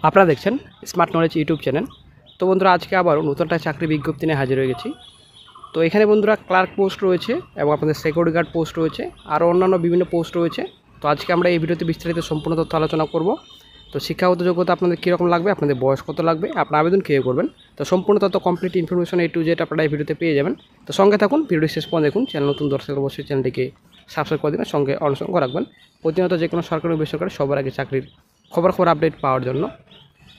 আপনারা দেখছেন smart knowledge YouTube channel. তো বন্ধুরা, আজকে আবারও নতুন একটা চাকরি বিজ্ঞপ্তি নিয়ে হাজির হয়ে গেছি। তো এখানে বন্ধুরা ক্লার্ক পোস্ট রয়েছে এবং আপনাদের সিকিউরিটি গার্ড পোস্ট রয়েছে, আরও অন্যান্য বিভিন্ন পোস্ট রয়েছে। তো আজকে আমরা এই ভিডিওতে বিস্তারিত সম্পূর্ণ তথ্য আলোচনা করব। তো শিক্ষাগত যোগ্যতা আপনাদের কীরকম লাগবে, আপনাদের বয়স কত লাগবে, আপনার আবেদন কীভাবে করবেন, তো সম্পূর্ণ তথ্য complete information A to Z আপনারা এই ভিডিওতে পেয়ে যাবেন। তো সঙ্গে থাকুন, ভিডিও শেষ পর্যন্ত দেখুন। চ্যানেল নতুন দর্শক অবশ্যই চ্যানেলটিকে সাবস্ক্রাইব করে দেবেন, সঙ্গে অনুসরণ রাখবেন প্রতিনিয়ত যে কোনো সরকারি ও বেসরকারি সবার আগে চাকরির খবর আপডেট পাওয়ার জন্য।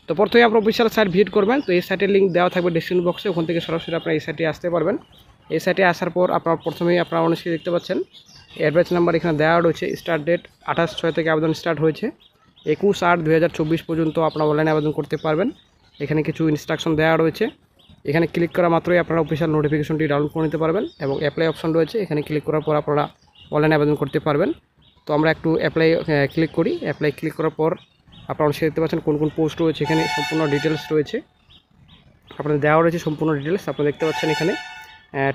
তো প্রথমে আপনার অফিসিয়াল সাইট ভিজিট করবেন। তো এই সাইটের লিঙ্ক দেওয়া থাকবে ডেসক্রিপশন বক্সে, ওখান থেকে সরাসরি আপনার এই সাইটে আসতে পারবেন। এই সাইটে আসার পর আপনার প্রথমেই আপনারা অনেকে দেখতে পাচ্ছেন অ্যাডভাইস নাম্বার এখানে দেওয়া রয়েছে। স্টার্ট ডেট 28/6 থেকে আবেদন স্টার্ট হয়েছে, 21/8/2024 পর্যন্ত আপনারা অনলাইনে আবেদন করতে পারবেন। এখানে কিছু ইনস্ট্রাকশন দেওয়া রয়েছে। এখানে ক্লিক করা মাত্রই আপনারা অফিসিয়াল নোটিফিকেশনটি ডাউনলোড করে নিতে পারবেন এবং অ্যাপ্লাই অপশন রয়েছে, এখানে ক্লিক করার পর আপনারা অনলাইনে আবেদন করতে পারবেন। তো আমরা একটু অ্যাপ্লাই ক্লিক করি। অ্যাপ্লাই ক্লিক করার পর আপনারা অনেকে দেখতে পাচ্ছেন কোন কোন পোস্ট রয়েছে, এখানে সম্পূর্ণ ডিটেলস রয়েছে, আপনাদের দেওয়া রয়েছে সম্পূর্ণ ডিটেলস। আপনারা দেখতে পাচ্ছেন এখানে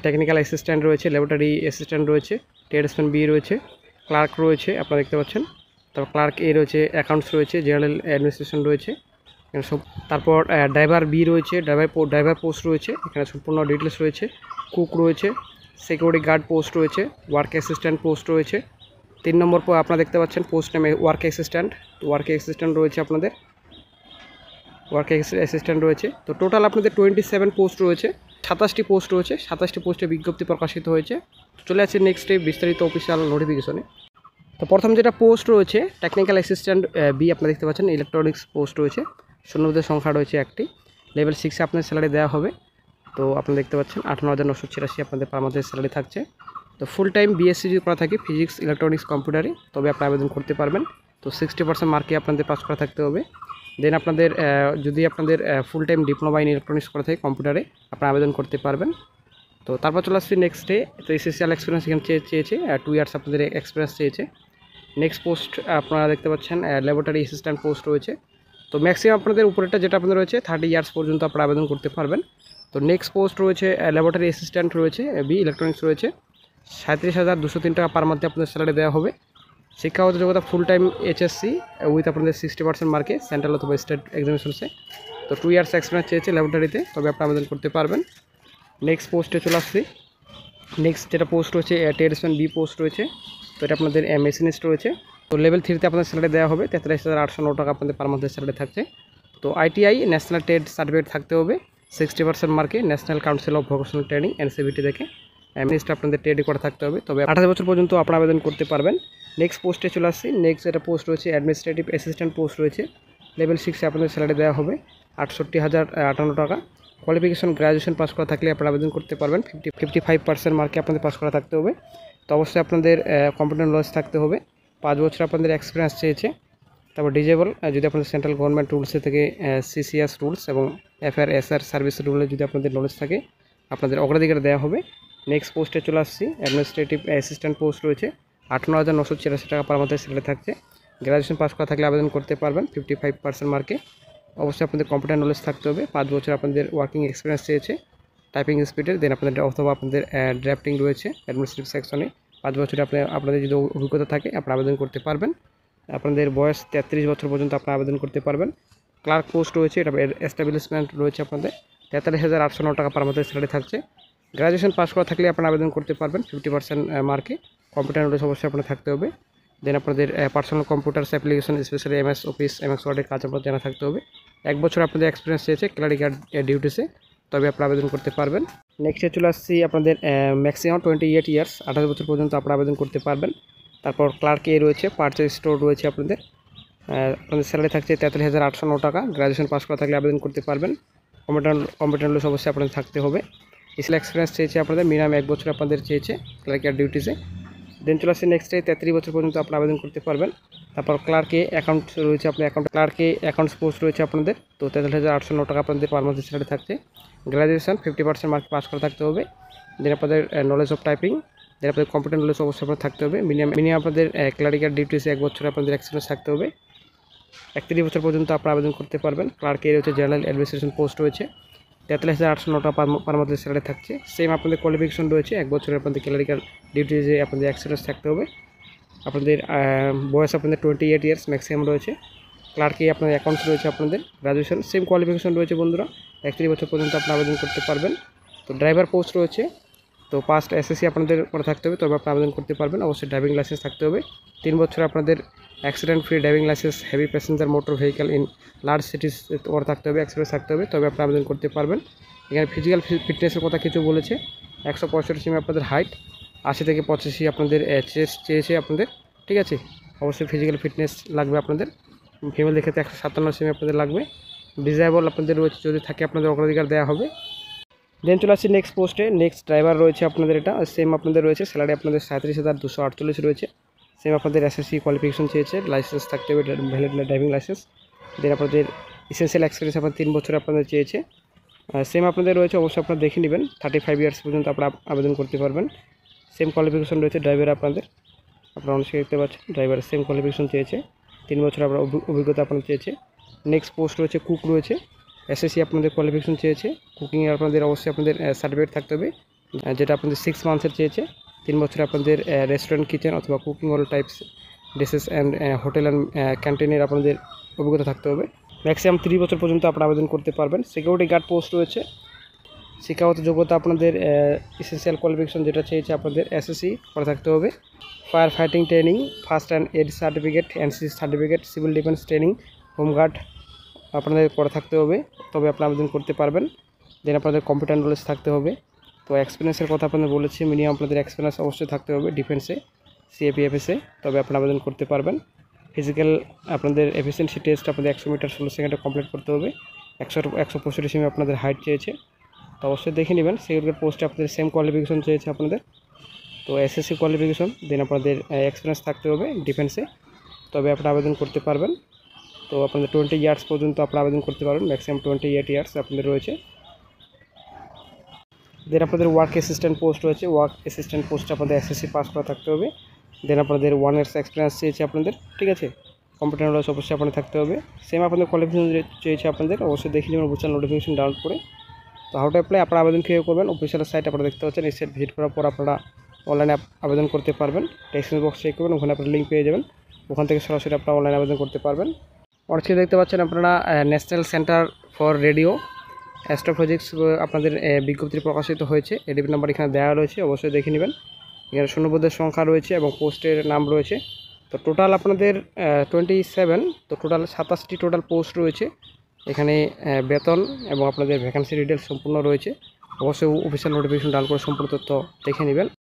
টেকনিক্যাল অ্যাসিস্ট্যান্ট রয়েছে, ল্যাবরেটরি অ্যাসিস্ট্যান্ট রয়েছে, ট্রেডসম্যান বি রয়েছে, ক্লার্ক রয়েছে আপনারা দেখতে পাচ্ছেন, তারপর ক্লার্ক এ রয়েছে, অ্যাকাউন্টস রয়েছে, জেনারেল অ্যাডমিনিস্ট্রেশন রয়েছে এখানে সব। তারপর ড্রাইভার বি রয়েছে, ড্রাইভার পোস্ট রয়েছে, এখানে সম্পূর্ণ ডিটেলস রয়েছে। কুক রয়েছে, সিকিউরিটি গার্ড পোস্ট রয়েছে, ওয়ার্ক অ্যাসিস্ট্যান্ট পোস্ট রয়েছে। 3 নম্বর পর আপনারা দেখতে পাচ্ছেন পোস্ট নেমে ওয়ার্ক অ্যাসিস্ট্যান্ট রয়েছে, আপনাদের ওয়ার্ক অ্যাসিস্ট্যান্ট রয়েছে। তো টোটাল আপনাদের 27 পোস্ট রয়েছে, 27টি পোস্ট রয়েছে, 27টি পোস্টে বিজ্ঞপ্তি প্রকাশিত হয়েছে। চলে আসছে নেক্সটে বিস্তারিত অফিসিয়াল নোটিফিকেশনে। তো প্রথম যেটা পোস্ট রয়েছে টেকনিক্যাল অ্যাসিস্ট্যান্ট বি, আপনারা দেখতে পাচ্ছেন ইলেকট্রনিক্স পোস্ট রয়েছে, শূন্যপদের সংখ্যা রয়েছে একটি, লেভেল 6-এ আপনাদের স্যালারি দেওয়া হবে। তো আপনারা দেখতে পাচ্ছেন 58,986 আপনাদের পার মান্থের স্যালারি থাকছে। তো ফুল টাইম বিএসসি যদি করা থাকে ফিজিক্স, ইলেকট্রনিক্স, কম্পিউটারে, তবে আপনি আবেদন করতে পারবেন। তো 60% মার্কে আপনাদের পাস করা থাকতে হবে। দেন আপনাদের যদি আপনাদের full time diploma in electronics করা থাকে কম্পিউটারে, আপনারা আবেদন করতে পারবেন। তো তারপর চলে আসছি নেক্সটে। তো এসএসসিয়াল এক্সপিরিয়েন্স এখানে চেয়েছে 2 ইয়ার্স আপনাদের এক্সপিরিয়েন্স চেয়েছে। নেক্সট পোস্ট আপনারা দেখতে পাচ্ছেন ল্যাবরেটরি অ্যাসিস্ট্যান্ট পোস্ট রয়েছে। তো ম্যাক্সিমাম আপনাদের উপরেরটা যেটা আপনাদের রয়েছে 30 ইয়ার্স পর্যন্ত আপনারা আবেদন করতে পারবেন। তো নেক্সট পোস্ট রয়েছে ল্যাবরেটরি অ্যাসিস্ট্যান্ট রয়েছে বি, ইলেকট্রনিক্স রয়েছে, 37,203 টাকা পার মান্থে আপনাদের স্যালারি দেওয়া হবে। শিক্ষাগত যোগ্যতা ফুল টাইম HSC উইথ আপনাদের 60% মার্কে সেন্ট্রাল অথবা স্টেট এক্সামিনেশনসে। তো 2 ইয়ার্স এক্সপিরিয়েন্স চেয়েছে ল্যাবরেটরিতে, তবে আপনি আবেদন করতে পারবেন। নেক্সট পোস্টে চলে আসছি। নেক্সট যেটা পোস্ট রয়েছে ট্রেডসম্যান বি পোস্ট রয়েছে। তো এটা আপনাদের মেশিনিস্ট রয়েছে। তো লেভেল 3-তে আপনাদের স্যালারি দেওয়া হবে 43,809 টাকা আপনাদের পার মান্থের স্যালারি থাকছে। তো ITI ন্যাশনাল ট্রেড সার্টিফিকেট থাকতে হবে 60% মার্কে, national council of vocational training NCVT থেকে মিনিস্টার আপনাদের ট্রেডি করা থাকতে হবে, তবে 28 বছর পর্যন্ত আপনারা আবেদন করতে পারবেন। নেক্সট পোস্টে চলে আসছি। নেক্সট যেটা পোস্ট রয়েছে অ্যাডমিনিস্ট্রেটিভ অ্যাসিস্ট্যান্ট পোস্ট রয়েছে, লেভেল 6-এ আপনাদের স্যালারি দেওয়া হবে 68,058 টাকা। কোয়ালিফিকেশন গ্র্যাজুয়েশন পাস করা থাকলে আপনারা আবেদন করতে পারবেন। 55% মার্কে আপনাদের পাস করা থাকতে হবে। তো অবশ্যই আপনাদের কম্পিউটার নলেজ থাকতে হবে। 5 বছর আপনাদের এক্সপিরিয়েন্স চেয়েছে। তারপর ডিজেবল যদি আপনাদের সেন্ট্রাল গভর্নমেন্ট রুলসে থেকে CCS রুলস এবং FRSR সার্ভিস রুলে যদি আপনাদের নলেজ থাকে আপনাদের অগ্রাধিকার দেওয়া হবে। নেক্সট পোস্টে চলে আসছি। অ্যাডমিনিস্ট্রেটিভ অ্যাসিস্ট্যান্ট পোস্ট রয়েছে, 58,986 টাকা পার মান্থের স্যালারি থাকছে। গ্র্যাজুয়েশন পাস করা থাকলে আবেদন করতে পারবেন 55% মার্কে। অবশ্যই আপনাদের কম্পিউটার নলেজ থাকতে হবে। 5 বছর আপনাদের ওয়ার্কিং এক্সপিরিয়েন্স চেয়েছে টাইপিং স্পিডের। দেন আপনাদের অথবা আপনাদের ড্রাফটিং রয়েছে অ্যাডমিনিস্ট্রেটিভ সেকশনে, 5 বছরে আপনাদের যদি অভিজ্ঞতা থাকে আপনারা আবেদন করতে পারবেন। আপনাদের বয়স 33 বছর পর্যন্ত আপনারা আবেদন করতে পারবেন। ক্লার্ক পোস্ট রয়েছে, এটা এস্টাবলিশমেন্ট রয়েছে আপনাদের 43,809 টাকা পার মান্থের স্যালারি থাকছে। গ্র্যাজুয়েশন পাস করা থাকলে আপনারা আবেদন করতে পারবেন 50% মার্কে। কম্পিউটার নলেজ অবশ্যই আপনার থাকতে হবে। দেন আপনাদের personal computers application specially MS office, MS ওয়ার্ডের কাজ আপনার জানা থাকতে হবে। 1 বছর আপনাদের এক্সপিরিয়েন্স চেয়েছে ক্লারিক্যাল ডিউটিসে, তবে আপনারা আবেদন করতে পারবেন। নেক্সটে চলে আসছি আপনাদের ম্যাক্সিমাম 28 ইয়ার্স 28 বছর পর্যন্ত আপনারা আবেদন করতে পারবেন। তারপর ক্লার্ক এ রয়েছে, পারচেজ স্টোর রয়েছে, আপনাদের স্যালারি থাকছে 43,809 টাকা। গ্র্যাজুয়েশন পাস করা থাকলে আবেদন করতে পারবেন। কম্পিউটার নলেজ অবশ্যই আপনাদের থাকতে হবে। স্কিল এক্সপিরিয়েন্স চেয়েছে আপনাদের মিনিমাম 1 বছর আপনাদের চেয়েছে ক্লারিক্যাল ডিউটিসে। দেন চলে আসছে নেক্সটে 33 বছর পর্যন্ত আপনারা আবেদন করতে পারবেন। তারপর ক্লার্কে অ্যাকাউন্ট রয়েছে, আপনার ক্লার্কে অ্যাকাউন্টস পোস্ট রয়েছে আপনাদের। তো 43,809 টাকা আপনাদের পার মান্থের স্যালারি থাকছে। গ্র্যাজুয়েশন 50% মার্ক পাস করা থাকতে হবে। দেন আপনাদের নলেজ অফ টাইপিং, দেন আপনাদের কম্পিউটার নলেজ অবশ্যই আপনার থাকতে হবে। মিনিমাম আপনাদের ক্লারিক্যাল ডিউটিসে 1 বছর আপনাদের এক্সপিরিয়েন্স থাকতে হবে। 31 বছর পর্যন্ত আপনারা আবেদন করতে পারবেন। ক্লার্কে রয়েছে, জেনারেল অ্যাডমিনিস্ট্রেশন পোস্ট রয়েছে, 43,809 টাকা পার মান্থের স্যালারি থাকছে। সেম আপনাদের কোয়ালিফিকেশন রয়েছে 1 বছরের আপনাদের ক্লারিক্যাল ডিউটিজে আপনাদের এক্সপিরিয়েন্স থাকতে হবে। আপনাদের বয়স আপনাদের 28 ইয়ার্স ম্যাক্সিমাম রয়েছে। ক্লার্কে আপনাদের অ্যাকাউন্টস রয়েছে, আপনাদের গ্রাজুয়েশন সেম কোয়ালিফিকেশন রয়েছে বন্ধুরা, 31 বছর পর্যন্ত আপনি আবেদন করতে পারবেন। তো ড্রাইভার পোস্ট রয়েছে, তো পাস্ট এসএসসি আপনাদের করে থাকতে হবে, তবে আপনি আবেদন করতে পারবেন। অবশ্যই ড্রাইভিং লাইসেন্স থাকতে হবে, 3 বছর আপনাদের accident free driving licence, heavy passenger motor vehicle in large cities করে থাকতে হবে, এক্সপিরিয়েন্স থাকতে হবে, তবে আপনি আবেদন করতে পারবেন। এখানে ফিজিক্যাল ফিটনেসের কথা কিছু বলেছে, 165 সেমি আপনাদের হাইট, 80 থেকে 85 আপনাদের চেস্ট চেয়েছে আপনাদের, ঠিক আছে। অবশ্যই ফিজিক্যাল ফিটনেস লাগবে আপনাদের। ফিমেলদের ক্ষেত্রে 157 সেমি আপনাদের লাগবে। ডিজায়াবল আপনাদের রয়েছে, যদি থাকে আপনাদের অগ্রাধিকার দেওয়া হবে। দেন চলে আসছি নেক্সট পোস্টে, নেক্সট ড্রাইভার রয়েছে আপনাদের, এটা সেম আপনাদের রয়েছে, স্যালারি আপনাদের 37,248 রয়েছে। সেম আপনাদের এসএসসি কোয়ালিফিকেশন চেয়েছে, লাইসেন্স থাকতে হবে, ভ্যালিড ড্রাইভিং লাইসেন্স। দেন আপনাদের এসেন্সিয়াল এক্সপিরিয়েন্স আপনার 3 বছর আপনাদের চেয়েছে। সেম আপনাদের রয়েছে, অবশ্যই আপনারা দেখে নেবেন, 35 ইয়ার্স পর্যন্ত আপনারা আবেদন করতে পারবেন। সেম কোয়ালিফিকেশন রয়েছে ড্রাইভার আপনাদের, আপনারা অনেক দেখতে পাচ্ছেন ড্রাইভারের সেম কোয়ালিফিকেশন চেয়েছে, 3 বছর আপনার অভিজ্ঞতা আপনাদের চেয়েছে। নেক্সট পোস্ট রয়েছে কুক রয়েছে, এসএসসি আপনাদের কোয়ালিফিকেশন চেয়েছে, কুকিংয়ে আপনাদের অবশ্যই আপনাদের সার্টিফিকেট থাকতে হবে, যেটা আপনাদের 6 মান্থসের চেয়েছে। 3 বছর আপনাদের রেস্টুরেন্ট কিচেন অথবা cooking all types dishes and hotel and ক্যান্টিনের আপনাদের অভিজ্ঞতা থাকতে হবে। ম্যাক্সিমাম 3 বছর পর্যন্ত আপনারা আবেদন করতে পারবেন। সিকিউরিটি গার্ড পোস্ট রয়েছে, শিক্ষাগত যোগ্যতা আপনাদের এসেন্সিয়াল কোয়ালিফিকেশন যেটা চেয়েছে আপনাদের এসএসসি করে থাকতে হবে। Fire fighting training, first and aid certificate, NCC certificate, civil defence training, home guard আপনাদের করে থাকতে হবে, তবে আপনি আবেদন করতে পারবেন। দেন আপনাদের কম্পিউটার নলেজ থাকতে হবে। তো এক্সপিরিয়েন্সের কথা আপনাদের বলেছি, মিনিমাম আপনাদের এক্সপিরিয়েন্স অবশ্যই থাকতে হবে ডিফেন্সে, সিএপিএফএসে, তবে আপনি আবেদন করতে পারবেন। ফিজিক্যাল আপনাদের এফিসিয়েন্সি টেস্ট আপনাদের 100 মিটার 16 সেকেন্ডে কমপ্লিট করতে হবে। 165 সেমি আপনাদের হাইট চেয়েছে, তো অবশ্যই দেখে নেবেন। সিকিউরিটি পোস্টে আপনাদের সেম কোয়ালিফিকেশন চেয়েছে আপনাদের, তো এসএসসি কোয়ালিফিকেশন, দেন আপনাদের এক্সপিরিয়েন্স থাকতে হবে ডিফেন্সে, তবে আপনি আবেদন করতে পারবেন। তো আপনাদের 20 ইয়ার্স পর্যন্ত আপনারা আবেদন করতে পারবেন, ম্যাক্সিমাম 28 ইয়ার্স আপনাদের রয়েছে। দেন আপনাদের ওয়ার্ক অ্যাসিস্ট্যান্ট পোস্ট রয়েছে, ওয়ার্ক অ্যাসিস্ট্যান্ট পোস্টে আপনাদের এসএসসি পাস করা থাকতে হবে। দেন আপনাদের 1 ইয়ার্স এক্সপিরিয়েন্স চেয়েছে আপনাদের, ঠিক আছে। কম্পিউটার নলেজ অবশ্যই আপনাদের থাকতে হবে। সেম আপনাদের কোয়ালিফিকেশন চেয়েছে আপনাদের, অবশ্যই দেখে নেবেন অফিসিয়াল নোটিফিকেশন ডাউনলোড করে। তো হাউ টু অ্যাপ্লাই আপনারা আবেদন কীভাবে করবেন, অফিসিয়াল সাইট আপনারা দেখতে পাচ্ছেন, এই সাইট ভিজিট করার পর আপনারা অনলাইনে আবেদন করতে পারবেন। টেক্সট বক্স চেক করবেন, ওখানে আপনারা লিঙ্ক পেয়ে যাবেন, ওখান থেকে সরাসরি আপনারা অনলাইনে আবেদন করতে পারবেন। অর্থে দেখতে পাচ্ছেন আপনারা national centre for radio astrophysics আপনাদের বিজ্ঞপ্তি প্রকাশিত হয়েছে, এডিপি নাম্বার এখানে দেওয়া রয়েছে, অবশ্যই দেখে নেবেন। এখানে শূন্যপদের সংখ্যা রয়েছে এবং পোস্টের নাম রয়েছে। তো টোটাল আপনাদের 27, তো টোটাল 27টি টোটাল পোস্ট রয়েছে এখানে। বেতন এবং আপনাদের ভ্যাকান্সি ডিটেলস সম্পূর্ণ রয়েছে, অবশ্যই অফিসিয়াল নোটিফিকেশন ডাউনলোড করে সম্পূর্ণ তথ্য দেখে নেবেন।